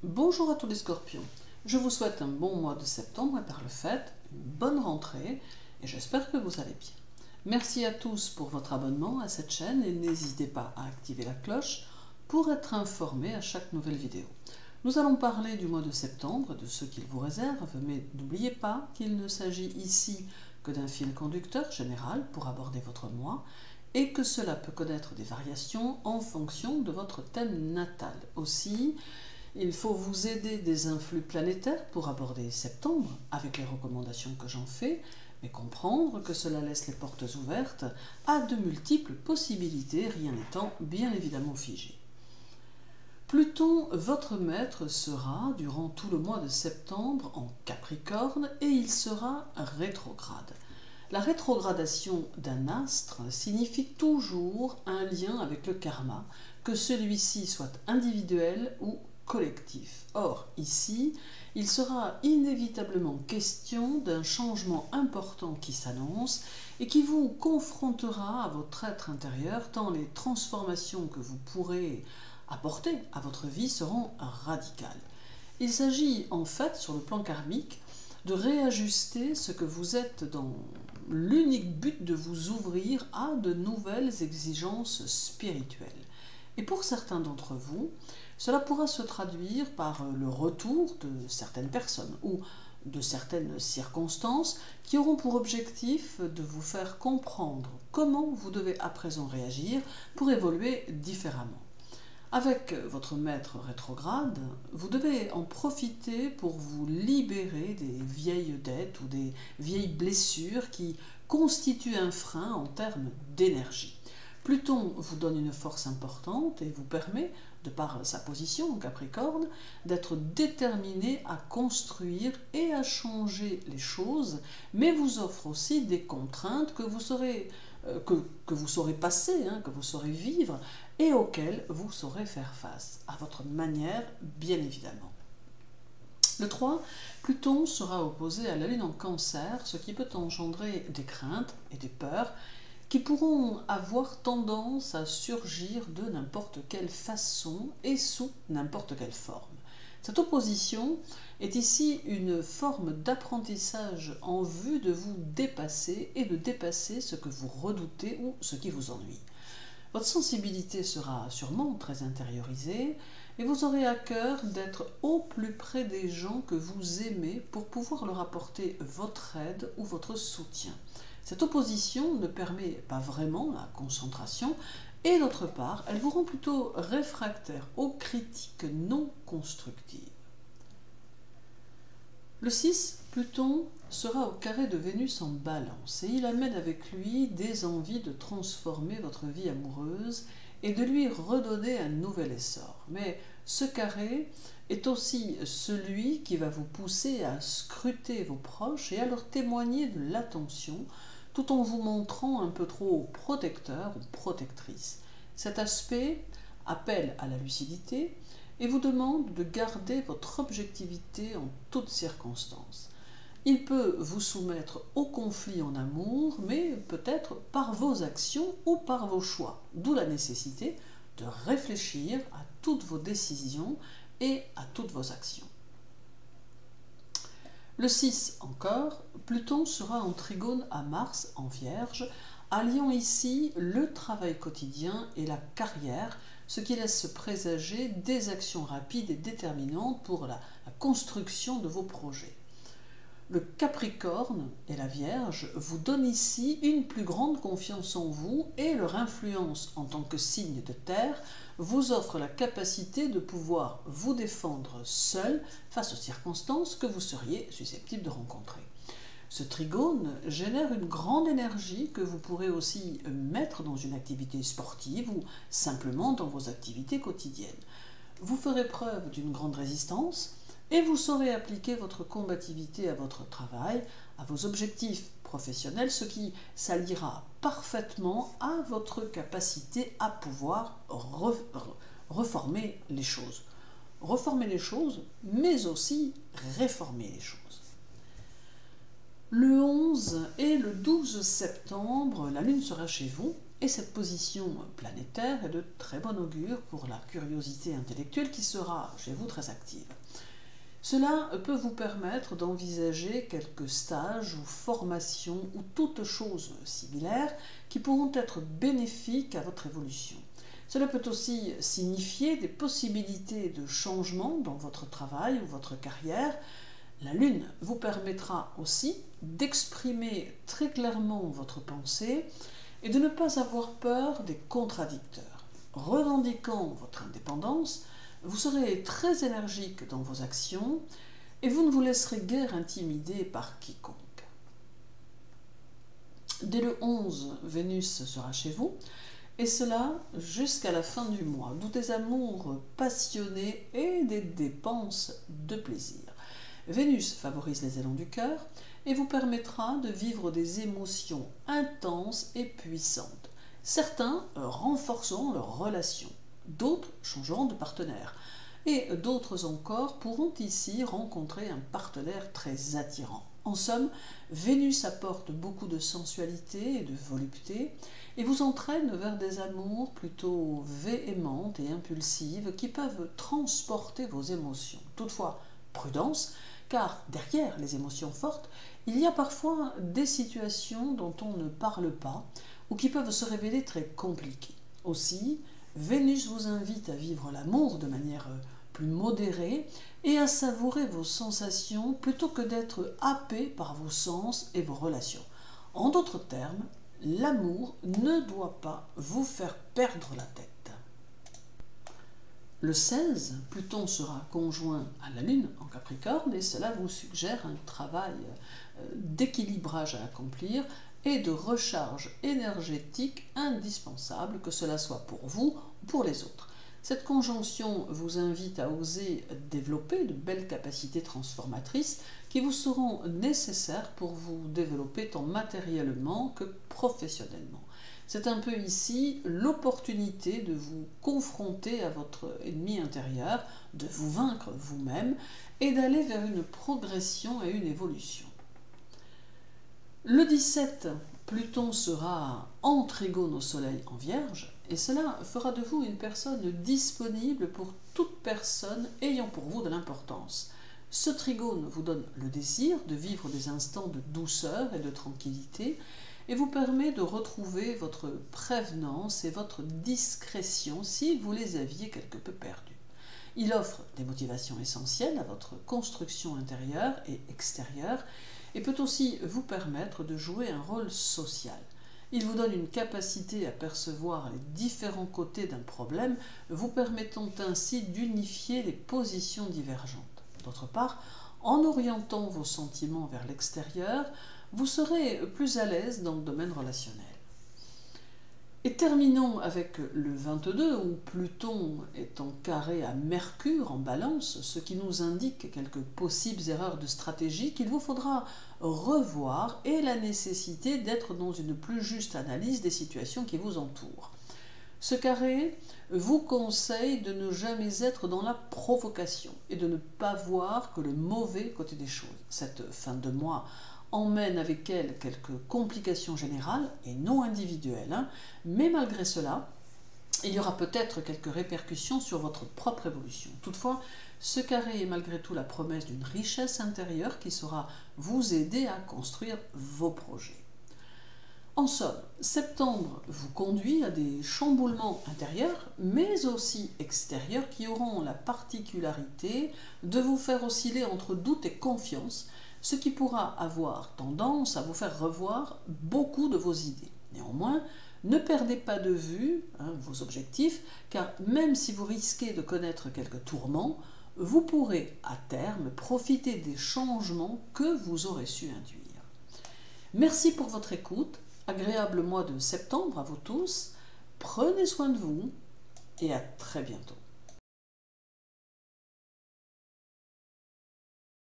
Bonjour à tous les scorpions, je vous souhaite un bon mois de septembre et par le fait, une bonne rentrée et j'espère que vous allez bien. Merci à tous pour votre abonnement à cette chaîne et n'hésitez pas à activer la cloche pour être informé à chaque nouvelle vidéo. Nous allons parler du mois de septembre, de ce qu'il vous réserve, mais n'oubliez pas qu'il ne s'agit ici que d'un fil conducteur général pour aborder votre mois et que cela peut connaître des variations en fonction de votre thème natal. Aussi, il faut vous aider des influx planétaires pour aborder septembre avec les recommandations que j'en fais, mais comprendre que cela laisse les portes ouvertes à de multiples possibilités, rien n'étant bien évidemment figé. Pluton, votre maître, sera durant tout le mois de septembre en Capricorne et il sera rétrograde. La rétrogradation d'un astre signifie toujours un lien avec le karma, que celui-ci soit individuel ou collectif. Or, ici, il sera inévitablement question d'un changement important qui s'annonce et qui vous confrontera à votre être intérieur, tant les transformations que vous pourrez apporter à votre vie seront radicales. Il s'agit en fait, sur le plan karmique, de réajuster ce que vous êtes dans l'unique but de vous ouvrir à de nouvelles exigences spirituelles. Et pour certains d'entre vous, cela pourra se traduire par le retour de certaines personnes ou de certaines circonstances qui auront pour objectif de vous faire comprendre comment vous devez à présent réagir pour évoluer différemment. Avec votre maître rétrograde, vous devez en profiter pour vous libérer des vieilles dettes ou des vieilles blessures qui constituent un frein en termes d'énergie. Pluton vous donne une force importante et vous permet, de par sa position en Capricorne, d'être déterminé à construire et à changer les choses, mais vous offre aussi des contraintes que vous saurez passer, que vous saurez vivre et auxquelles vous saurez faire face, à votre manière bien évidemment. Le 3, Pluton sera opposé à la Lune en Cancer, ce qui peut engendrer des craintes et des peurs qui pourront avoir tendance à surgir de n'importe quelle façon et sous n'importe quelle forme. Cette opposition est ici une forme d'apprentissage en vue de vous dépasser et de dépasser ce que vous redoutez ou ce qui vous ennuie. Votre sensibilité sera sûrement très intériorisée et vous aurez à cœur d'être au plus près des gens que vous aimez pour pouvoir leur apporter votre aide ou votre soutien. Cette opposition ne permet pas vraiment la concentration et d'autre part, elle vous rend plutôt réfractaire aux critiques non constructives. Le 6, Pluton sera au carré de Vénus en Balance et il amène avec lui des envies de transformer votre vie amoureuse et de lui redonner un nouvel essor. Mais ce carré est aussi celui qui va vous pousser à scruter vos proches et à leur témoigner de l'attention tout en vous montrant un peu trop protecteur ou protectrice. Cet aspect appelle à la lucidité et vous demande de garder votre objectivité en toutes circonstances. Il peut vous soumettre au conflit en amour, mais peut-être par vos actions ou par vos choix, d'où la nécessité de réfléchir à toutes vos décisions et à toutes vos actions. Le 6 encore, Pluton sera en trigone à Mars en Vierge, alliant ici le travail quotidien et la carrière, ce qui laisse présager des actions rapides et déterminantes pour la construction de vos projets. Le Capricorne et la Vierge vous donnent ici une plus grande confiance en vous et leur influence en tant que signe de terre vous offre la capacité de pouvoir vous défendre seul face aux circonstances que vous seriez susceptible de rencontrer. Ce trigone génère une grande énergie que vous pourrez aussi mettre dans une activité sportive ou simplement dans vos activités quotidiennes. Vous ferez preuve d'une grande résistance et vous saurez appliquer votre combativité à votre travail, à vos objectifs professionnels, ce qui s'alliera parfaitement à votre capacité à pouvoir reformer les choses. Reformer les choses, mais aussi réformer les choses. Le 11 et le 12 septembre, la Lune sera chez vous, Et cette position planétaire est de très bon augure pour la curiosité intellectuelle qui sera chez vous très active. Cela peut vous permettre d'envisager quelques stages ou formations ou toutes choses similaires qui pourront être bénéfiques à votre évolution. Cela peut aussi signifier des possibilités de changement dans votre travail ou votre carrière. La Lune vous permettra aussi d'exprimer très clairement votre pensée et de ne pas avoir peur des contradicteurs. Revendiquant votre indépendance, vous serez très énergique dans vos actions et vous ne vous laisserez guère intimider par quiconque. Dès le 11, Vénus sera chez vous, et cela jusqu'à la fin du mois, d'où des amours passionnés et des dépenses de plaisir. Vénus favorise les élans du cœur et vous permettra de vivre des émotions intenses et puissantes. Certains renforceront leurs relations, d'autres changeront de partenaire, et d'autres encore pourront ici rencontrer un partenaire très attirant. En somme, Vénus apporte beaucoup de sensualité et de volupté et vous entraîne vers des amours plutôt véhémentes et impulsives qui peuvent transporter vos émotions. Toutefois, prudence, car derrière les émotions fortes, il y a parfois des situations dont on ne parle pas ou qui peuvent se révéler très compliquées. Aussi, Vénus vous invite à vivre l'amour de manière plus modérée et à savourer vos sensations plutôt que d'être happé par vos sens et vos relations. En d'autres termes, l'amour ne doit pas vous faire perdre la tête. Le 16, Pluton sera conjoint à la Lune en Capricorne et cela vous suggère un travail d'équilibrage à accomplir et de recharge énergétique indispensable, que cela soit pour vous ou pour les autres. Cette conjonction vous invite à oser développer de belles capacités transformatrices qui vous seront nécessaires pour vous développer tant matériellement que professionnellement. C'est un peu ici l'opportunité de vous confronter à votre ennemi intérieur, de vous vaincre vous-même et d'aller vers une progression et une évolution. Le 17, Pluton sera en trigone au Soleil en Vierge et cela fera de vous une personne disponible pour toute personne ayant pour vous de l'importance. Ce trigone vous donne le désir de vivre des instants de douceur et de tranquillité et vous permet de retrouver votre prévenance et votre discrétion si vous les aviez quelque peu perdues. Il offre des motivations essentielles à votre construction intérieure et extérieure et peut aussi vous permettre de jouer un rôle social. Il vous donne une capacité à percevoir les différents côtés d'un problème, vous permettant ainsi d'unifier les positions divergentes. D'autre part, en orientant vos sentiments vers l'extérieur, vous serez plus à l'aise dans le domaine relationnel. Et terminons avec le 22 où Pluton est en carré à Mercure en Balance, ce qui nous indique quelques possibles erreurs de stratégie qu'il vous faudra revoir et la nécessité d'être dans une plus juste analyse des situations qui vous entourent. Ce carré vous conseille de ne jamais être dans la provocation et de ne pas voir que le mauvais côté des choses. Cette fin de mois emmène avec elle quelques complications générales et non individuelles, mais malgré cela, il y aura peut-être quelques répercussions sur votre propre évolution. Toutefois, ce carré est malgré tout la promesse d'une richesse intérieure qui saura vous aider à construire vos projets. En somme, septembre vous conduit à des chamboulements intérieurs, mais aussi extérieurs qui auront la particularité de vous faire osciller entre doute et confiance, ce qui pourra avoir tendance à vous faire revoir beaucoup de vos idées. Néanmoins, ne perdez pas de vue vos objectifs, car même si vous risquez de connaître quelques tourments, vous pourrez à terme profiter des changements que vous aurez su induire. Merci pour votre écoute, agréable mois de septembre à vous tous, prenez soin de vous et à très bientôt.